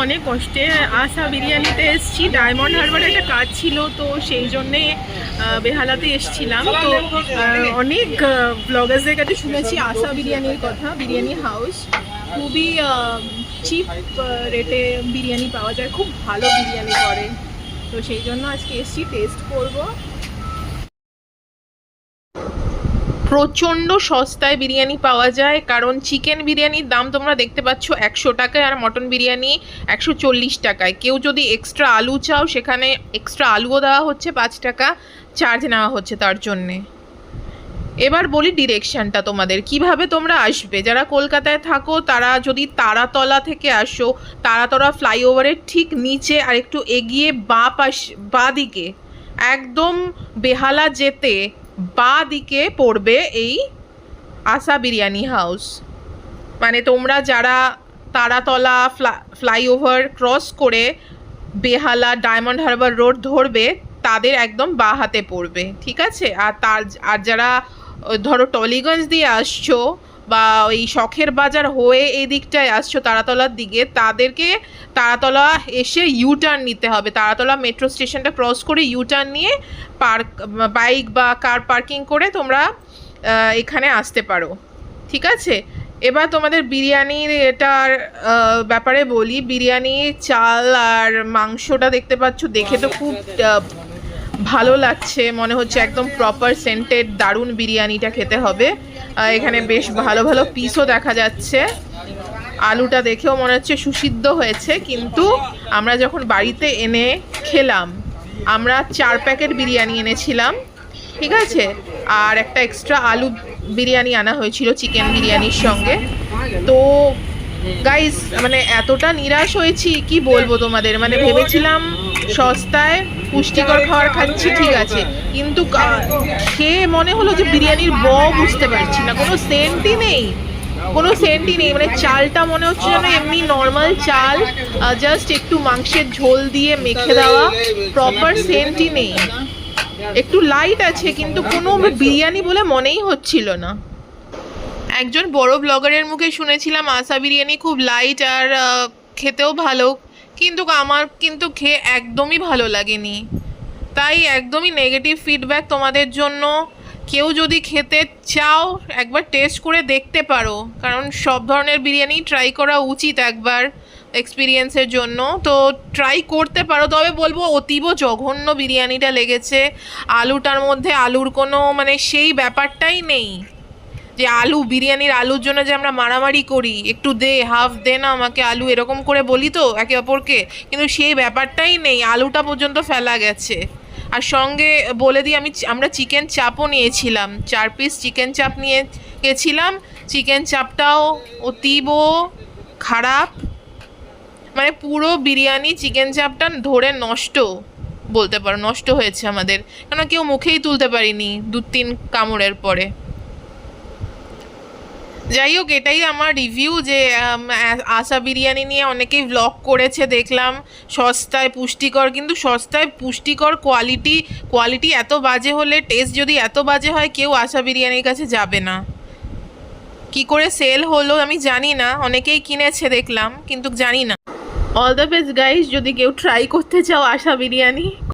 অনেক কষ্টে আসা বিরিয়ানিতে এসেছি। ডায়মন্ড হারবারে একটা কাজ ছিল, তো সেই জন্যে বেহালাতে এসেছিলাম। তো অনেক ব্লগার্সদের কাছে শুনেছি আসা বিরিয়ানির কথা, বিরিয়ানি হাউস খুবই চিপ রেটে বিরিয়ানি পাওয়া যায়, খুব ভালো বিরিয়ানি করে। তো সেই জন্য আজকে এসেছি, টেস্ট করব। প্রচণ্ড সস্তায় বিরিয়ানি পাওয়া যায়, কারণ চিকেন বিরিয়ানির দাম তোমরা দেখতে পাচ্ছ 100 টাকায়, আর মটন বিরিয়ানি 140 টাকায়। কেউ যদি এক্সট্রা আলু চাও, সেখানে এক্সট্রা আলুও দেওয়া হচ্ছে, 5 টাকা চার্জ নেওয়া হচ্ছে তার জন্যে। এবার বলি ডিরেকশানটা তোমাদের, কিভাবে তোমরা আসবে। যারা কলকাতায় থাকো তারা যদি তারাতলা থেকে আসো, তারাতলা ফ্লাইওভারের ঠিক নিচে আর একটু এগিয়ে বাঁ দিকে একদম বেহালা যেতে বাঁ দিকে পড়বে এই আসা বিরিয়ানি হাউস। মানে তোমরা যারা তারাতলা ফ্লাইওভার ক্রস করে বেহালা ডায়মন্ড হারবার রোড ধরবে, তাদের একদম বাঁ হাতে পড়বে, ঠিক আছে? আর যারা ধরো টলিগঞ্জ দিয়ে আসছো বা ওই শখের বাজার হয়ে এই দিকটায় আসছো তারাতলার দিকে, তাদেরকে তারাতলা এসে ইউটার্ন নিতে হবে। তারাতলা মেট্রো স্টেশনটা ক্রস করে ইউটার্ন নিয়ে বাইক বা কার পার্কিং করে তোমরা এখানে আসতে পারো, ঠিক আছে? এবার তোমাদের বিরিয়ানির এটার ব্যাপারে বলি। বিরিয়ানির চাল আর মাংসটা দেখতে পাচ্ছ, দেখে তো খুব ভালো লাগছে, মনে হচ্ছে একদম প্রপার সেন্টেড দারুণ বিরিয়ানিটা খেতে হবে। এখানে বেশ ভালো ভালো পিসও দেখা যাচ্ছে। আলুটা দেখেও মনে হচ্ছে সুসিদ্ধ হয়েছে, কিন্তু আমরা যখন বাড়িতে এনে খেলাম, আমরা 4 প্যাকেট বিরিয়ানি এনেছিলাম, ঠিক আছে? আর একটা এক্সট্রা আলু বিরিয়ানি আনা হয়েছিল চিকেন বিরিয়ানির সঙ্গে। তো গাইস, মানে এতটা নিরাশ হয়েছি কি বলবো তোমাদের। মানে ভেবেছিলাম সস্তায় পুষ্টিকর খাবার খাচ্ছি, ঠিক আছে, কিন্তু খেয়ে মনে হলো যে বিরিয়ানির বুঝতে পারছি না, কোনো সেন্টই নেই, কোনো সেন্টই নেই। মানে চালটা মনে হচ্ছে যেন এমনি নর্মাল চাল, জাস্ট একটু মাংসের ঝোল দিয়ে মেখে দেওয়া, প্রপার সেন্টই নেই। একটু লাইট আছে, কিন্তু কোনো বিরিয়ানি বলে মনেই হচ্ছিল না। একজন বড় ব্লগারের মুখে শুনেছিলাম আসা বিরিয়ানি খুব লাইট আর খেতেও ভালো, কিন্তু আমার কিন্তু খেয়ে একদমই ভালো লাগেনি। তাই একদমই নেগেটিভ ফিডব্যাক তোমাদের জন্য। কেউ যদি খেতে চাও, একবার টেস্ট করে দেখতে পারো, কারণ সব ধরনের বিরিয়ানি ট্রাই করা উচিত একবার এক্সপিরিয়েন্সের জন্য। তো ট্রাই করতে পারো, তবে বলবো অতীব জঘন্য বিরিয়ানিটা লেগেছে। আলুটার মধ্যে আলুর কোনো মানে সেই ব্যাপারটাই নেই, যে আলু বিরিয়ানির আলুর জন্য যে আমরা মারামারি করি, একটু দে, হাফ দে না আমাকে আলু, এরকম করে বলি তো একে অপরকে, কিন্তু সেই ব্যাপারটাই নেই, আলুটা পর্যন্ত ফেলা গেছে। আর সঙ্গে বলে দিই, আমরা চিকেন চাপও নিয়েছিলাম, 4 পিস চিকেন চাপ নিয়ে গেছিলাম। চিকেন চাপটাও অতীব খারাপ, মানে পুরো বিরিয়ানি চিকেন চাপটা ধরে নষ্ট বলতে পারো, নষ্ট হয়েছে আমাদের, কেন কেউ মুখেই তুলতে পারিনি 2-3 কামড়ের পরে। যাই হোক, এটাই আমার রিভিউ যে আসা বিরিয়ানি নিয়ে অনেকেই ভ্লগ করেছে দেখলাম, সস্তায় পুষ্টিকর, কিন্তু সস্তায় পুষ্টিকর কোয়ালিটি এত বাজে হলে, টেস্ট যদি এত বাজে হয়, কেউ আসা বিরিয়ানির কাছে যাবে না। কি করে সেল হলো আমি জানি না, অনেকেই কিনেছে দেখলাম, কিন্তু জানি না। অল দ্য বেস্ট গাইস, যদি কেউ ট্রাই করতে চাও আসা বিরিয়ানি।